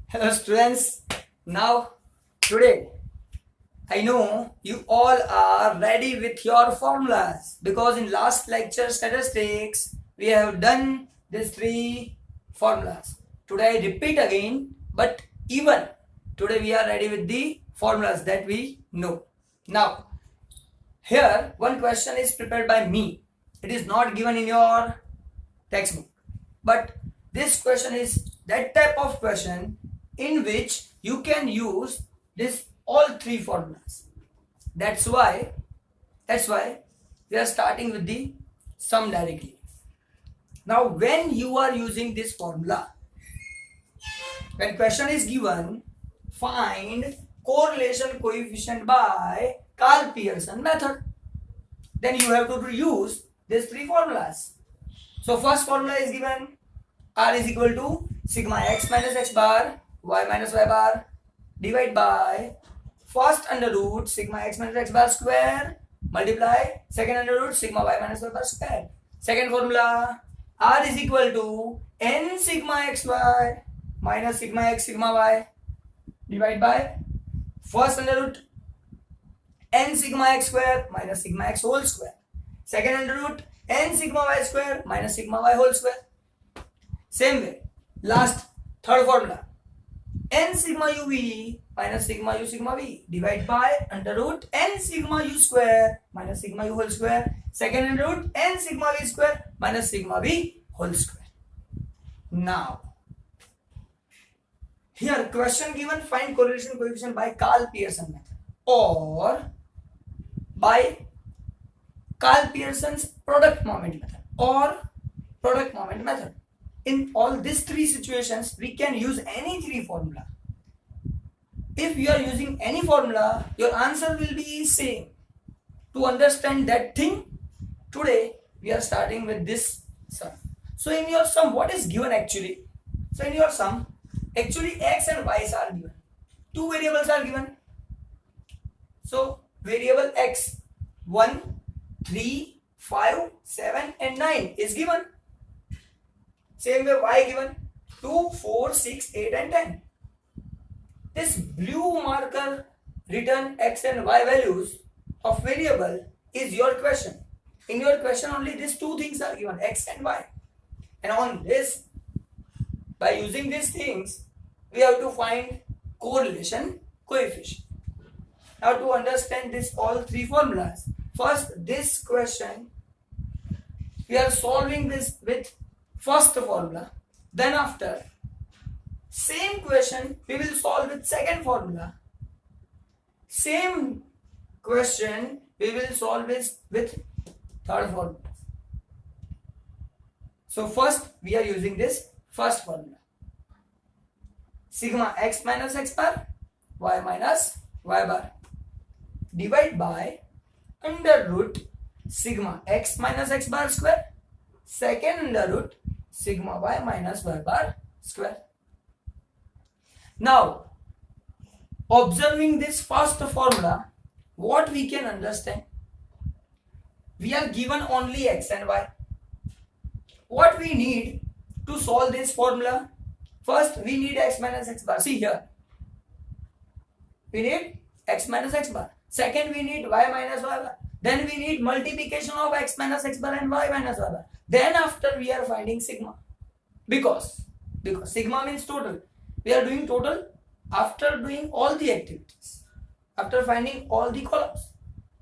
Hello students. Now today I know you all are ready with your formulas because in last lecture statistics we have done these three formulas. Today I repeat again, but even today we are ready with the formulas that we know. Now here one question is prepared by me. It is not given in your textbook, but this question is that type of question in which you can use this all three formulas. That's why we are starting with the sum directly. Now when you are using this formula, when question is given, find correlation coefficient by Karl-Pearson method, then you have to use these three formulas. So first formula is given, R is equal to sigma x minus x bar y minus y bar divide by first under root sigma x minus x bar square multiply second under root sigma y minus y bar square. Second formula, R is equal to n sigma xy minus sigma x sigma y divide by first under root n sigma x square minus sigma x whole square. Second under root n sigma y square minus sigma y whole square. Same way, last third formula, n sigma uv minus sigma u sigma v divide by under root n sigma u square minus sigma u whole square. Second under root n sigma v square minus sigma v whole square. Now here question given, find correlation coefficient by Karl-Pearson method or by Karl-Pearson's product moment method or product moment method. In all these three situations, we can use any three formula. If you are using any formula, your answer will be same. To understand that thing, today we are starting with this sum. So in your sum, what is given actually? So in your sum, actually x and y's are given. Two variables are given. So variable x, 1, 3, 5, 7 and 9 is given. Same way y given 2, 4, 6, 8 and 10. This blue marker written x and y values of variable is your question. In your question only these two things are given, x and y. And on this, by using these things, we have to find correlation coefficient. Now to understand this all three formulas, first this question we are solving this with first formula, then after same question we will solve with second formula, same question we will solve with third formula. So first we are using this first formula, sigma x minus x bar y minus y bar divide by under root sigma x minus x bar square second under root sigma y minus y bar square. Now observing this first formula, what we can understand, we are given only x and y. What we need to solve this formula, first we need x minus x bar. See here, we need x minus x bar. Second we need y minus y bar. Then we need multiplication of x minus x bar and y minus y bar. Then after we are finding sigma, because sigma means total. We are doing total after doing all the activities, after finding all the columns,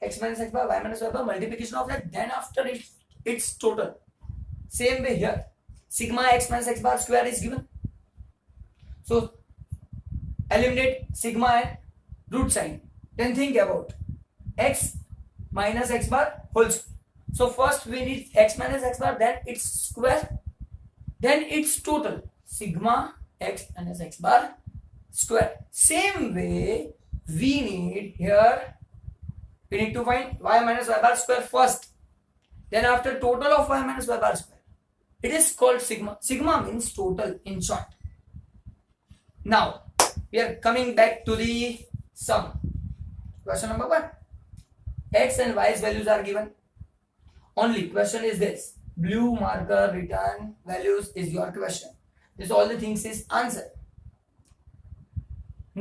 x minus x bar, y minus y bar, multiplication of that, then after it's total. Same way here, sigma x minus x bar square is given. So eliminate sigma and root sign. Then think about x minus x bar whole square. So first we need x minus x bar, then its square, then its total, sigma x minus x bar square. Same way we need here, we need to find y minus y bar square first, then after total of y minus y bar square. It is called sigma. Sigma means total in short. Now we are coming back to the sum. Question number 1, x and y's values are given. Only question is this, blue marker written values is your question. This all the things is answer.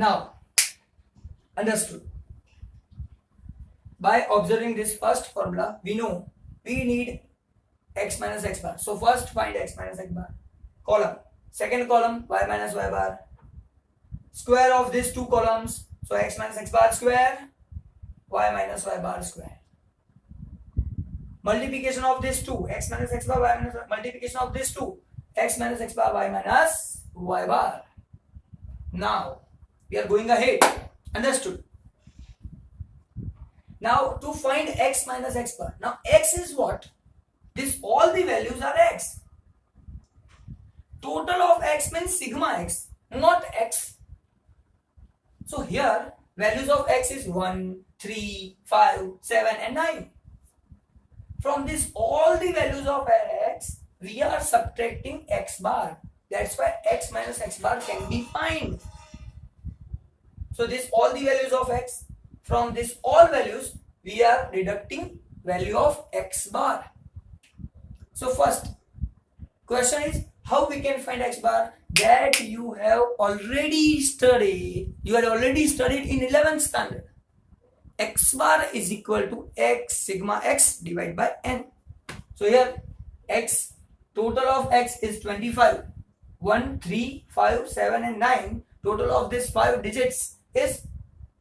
Now, understood. By observing this first formula, we know we need x minus x bar. So first find x minus x bar. Column. Second column, y minus y bar. Square of these two columns. So x minus x bar square, y minus y bar square. Multiplication of these two, x minus x bar, y minus y. Multiplication of these two, x minus x bar, y minus y bar. Now, we are going ahead. Understood? Now, to find x minus x bar. Now, x is what? This all the values are x. Total of x means sigma x, not x. So, here, values of x is 1, 3, 5, 7 and 9. From this all the values of x, we are subtracting x bar. That's why x minus x bar can be found. So this all the values of x. From this all values, we are deducting value of x bar. So first question is how we can find x bar? That you have already studied. You had already studied in 11th standard. X bar is equal to x sigma x divided by n. So here x, total of x is 25. 1, 3, 5, 7 and 9. Total of these 5 digits is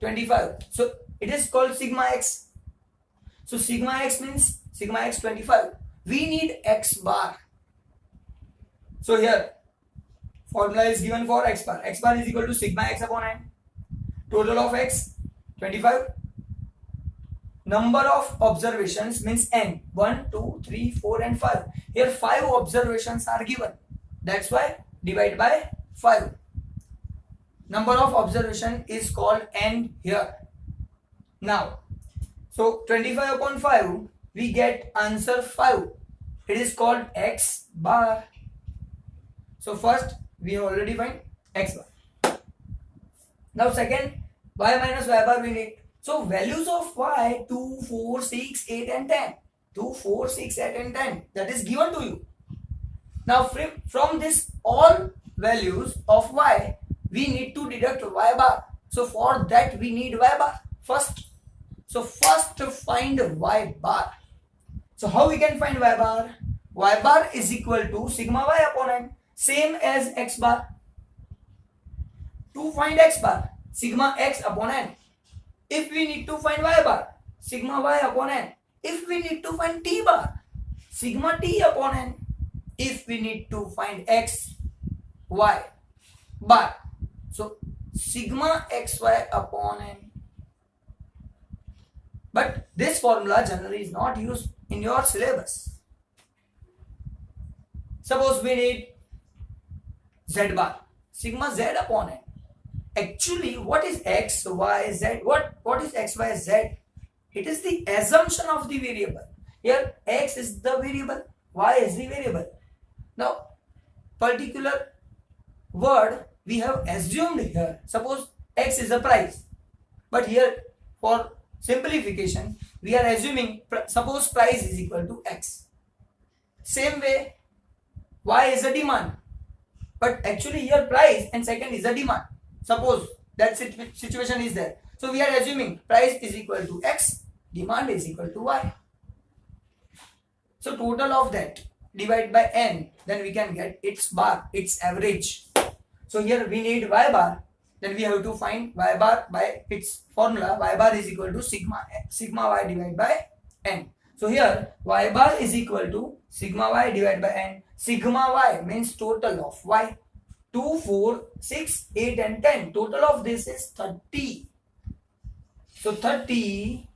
25. So it is called sigma x. So sigma x means sigma x 25. We need x bar. So here formula is given for x bar. X bar is equal to sigma x upon n. Total of x 25. Number of observations means n. 1, 2, 3, 4 and 5. Here 5 observations are given. That's why divide by 5. Number of observation is called n here. Now, so 25 upon 5, we get answer 5. It is called x bar. So first, we have already find x bar. Now second, y minus y bar we need. So values of y 2, 4, 6, 8 and 10. 2, 4, 6, 8 and 10. That is given to you. Now from this all values of y, we need to deduct y bar. So for that we need y bar first. So first to find y bar. So how we can find y bar? Y bar is equal to sigma y upon n. Same as x bar. To find x bar, sigma x upon n. If we need to find y bar, sigma y upon n. If we need to find t bar, sigma t upon n. If we need to find x, y bar, so sigma xy upon n. But this formula generally is not used in your syllabus. Suppose we need z bar, sigma z upon n. Actually, what is x, y, z? What is x, y, z? It is the assumption of the variable. Here, x is the variable, y is the variable. Now, particular word we have assumed here. Suppose x is a price. But here, for simplification, we are assuming, suppose price is equal to x. Same way, y is a demand. But actually here price and second is a demand. Suppose that situation is there. So we are assuming price is equal to x, demand is equal to y. So total of that divide by n, then we can get its bar, its average. So here we need y bar, then we have to find y bar by its formula. Y bar is equal to sigma y divided by n. So here y bar is equal to sigma y divided by n. Sigma y means total of y. 2, 4, 6, 8 and 10. Total of this is 30. So 30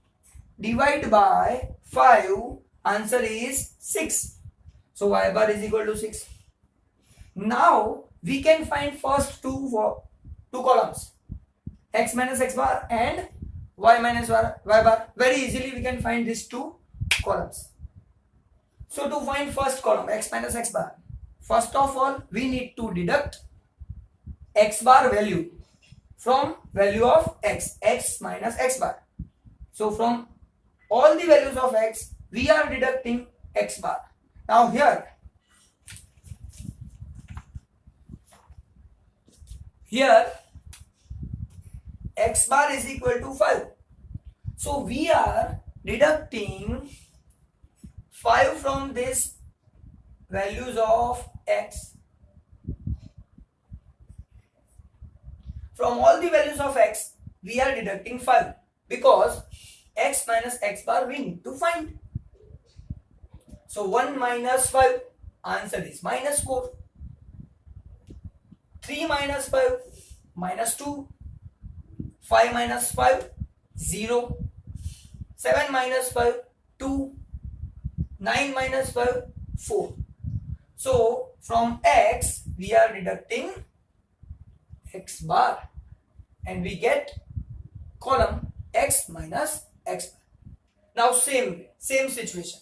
divided by 5, answer is 6. So y bar is equal to 6. Now we can find first two columns, x minus x bar and y minus y bar. Very easily we can find these two columns. So to find first column, x minus x bar, first of all we need to deduct x bar value from value of x minus x bar. So from all the values of x, we are deducting x bar. Now here bar is equal to 5. So we are deducting 5 from this values of x. From all the values of x, we are deducting 5 because x minus x bar we need to find. So 1 minus 5, answer is minus 4. 3 minus 5, minus 2. 5 minus 5, 0. 7 minus 5, 2. 9 minus 5, 4. So from x, we are deducting x bar and we get column x minus x bar. Now same situation.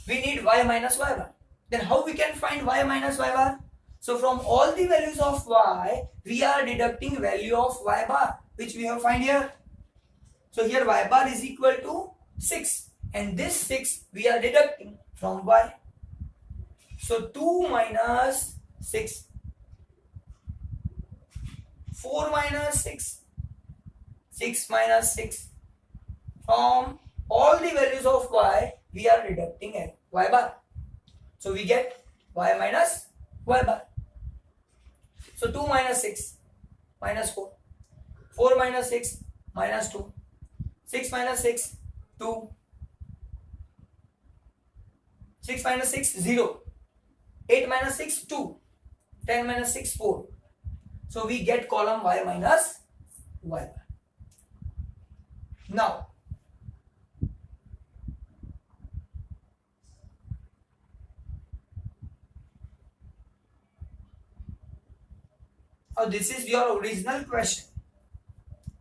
We need y minus y bar. Then how we can find y minus y bar? So from all the values of y, we are deducting value of y bar, which we have find here. So here y bar is equal to 6 and this 6 we are deducting from y. So 2 minus 6, 4 minus 6, 6 minus 6. From all the values of y, we are deducting y bar. So we get y minus y bar. So 2 minus 6, minus 4. 4 minus 6, minus 2. 6 minus 6, 2. 6 minus 6, 0. 8 minus 6, 2. 10 minus 6, 4. So we get column y minus y bar. Now, this is your original question.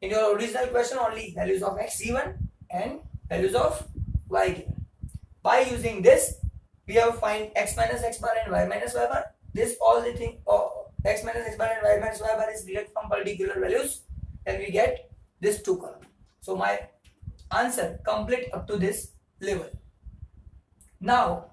In your original question, only values of x given and values of y given. By using this, we have find x minus x bar and y minus y bar. This all the thing x minus x bar and y minus y bar is derived from particular values, and we get this 2 column. So my answer complete up to this level. Now,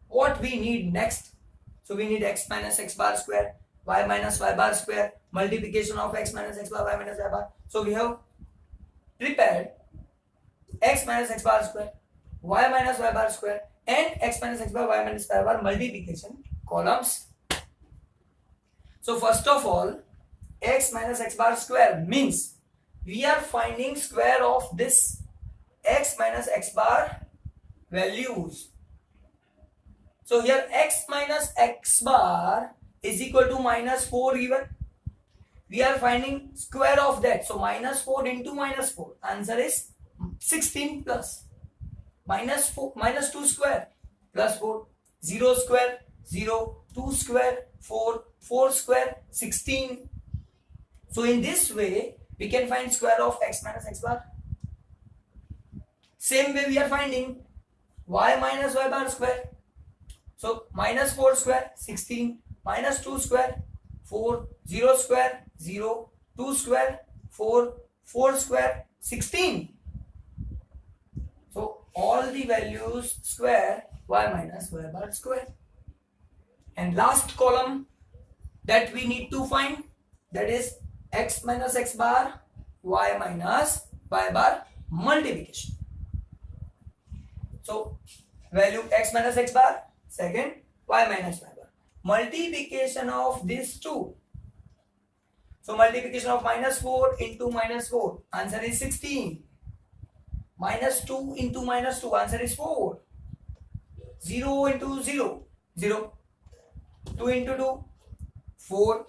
what we need next? So we need x minus x bar square, y minus y bar square, multiplication of x minus x bar, y minus y bar. So we have prepared x minus x bar square, y minus y bar square, and x minus x bar, y minus y bar multiplication columns. So first of all, x minus x bar square means we are finding square of this x minus x bar values. So here x minus x bar is equal to minus 4 given. We are finding square of that. So minus 4 into minus 4. Answer is 16 plus minus 4 minus 2 square plus 4. 0 square 0, 2 square 4, 4 square 16. So in this way we can find square of x minus x bar. Same way we are finding y minus y bar square. So minus 4 square 16, minus 2 square 4, 0 square 0, 2 square 4, 4 square 16. So all the values square y minus y bar square. And last column that we need to find, that is x minus x bar, y minus y bar multiplication. So value x minus x bar, second y minus y bar. Multiplication of these two. So multiplication of minus 4 into minus 4, answer is 16. Minus 2 into minus 2, answer is 4. 0 into 0, 0. 2 into 2, 4.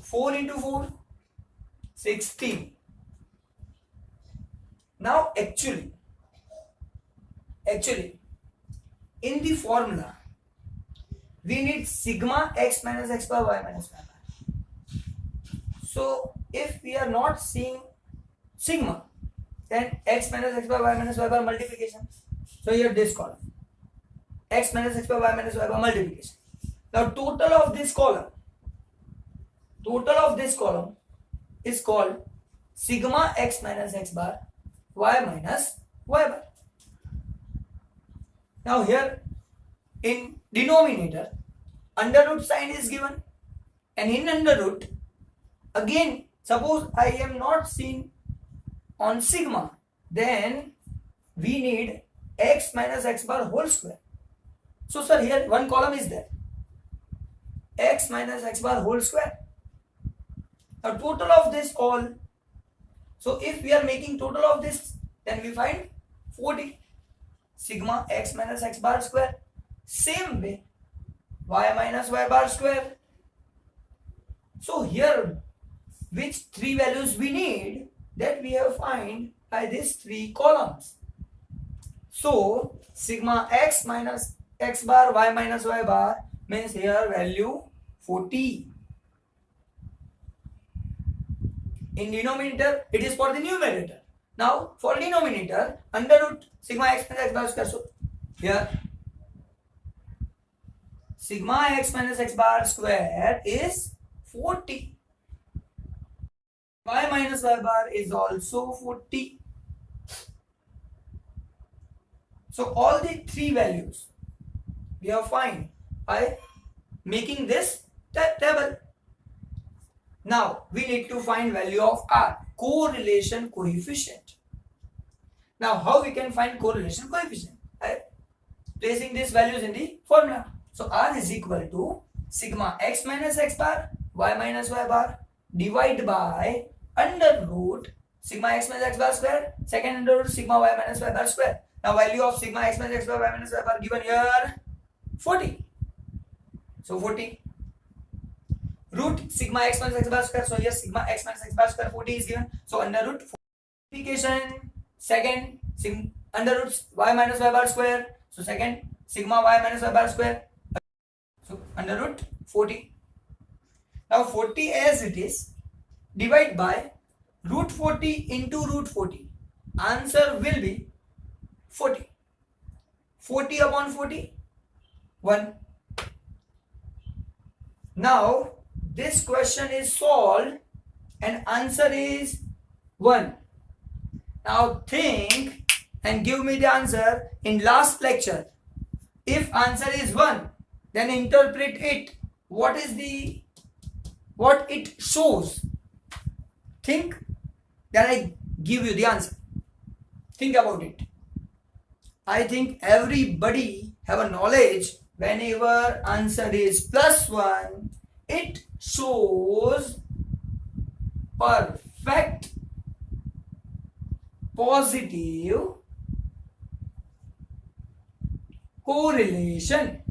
4 into 4, 16. Now actually, in the formula, we need sigma x minus x bar, y minus y bar. So if we are not seeing sigma, then x minus x bar, y minus y bar multiplication. So here this column, x minus x bar, y minus y bar multiplication. Now total of this column is called sigma x minus x bar, y minus y bar. Now here in denominator, under root sign is given, and in under root again, suppose I am not seeing on sigma, then we need x minus x bar whole square. So sir, here one column is there, x minus x bar whole square. Now total of this all. So if we are making total of this, then we find 40 sigma x minus x bar square. Same way, y minus y bar square. So here, which three values we need, that we have find by these three columns. So sigma x minus x bar y minus y bar means here value 40. In denominator, it is for the numerator. Now for denominator, under root sigma x minus x bar square. So here sigma x minus x bar square is 40. Y minus y bar is also 40. So all the three values we have find by making this table. Now we need to find value of R, correlation coefficient. Now how we can find correlation coefficient? By placing these values in the formula. So R is equal to sigma x minus x bar y minus y bar divided by under root sigma x minus x bar square, second under root sigma y minus y bar square. Now value of sigma x minus x bar y minus y bar given here 40. So 40 root sigma x minus x bar square. So here sigma x minus x bar square 40 is given. So under root multiplication, second under root y minus y bar square. So second sigma y minus y bar square. So under root 40. Now 40 as it is, divide by root 40 into root 40. Answer will be 40. 40 upon 40, 1. Now this question is solved and answer is 1. Now think and give me the answer in last lecture. If answer is 1, then interpret it. What it shows. Think, then I give you the answer. Think about it. I think everybody have a knowledge, whenever answer is +1, it shows perfect positive correlation.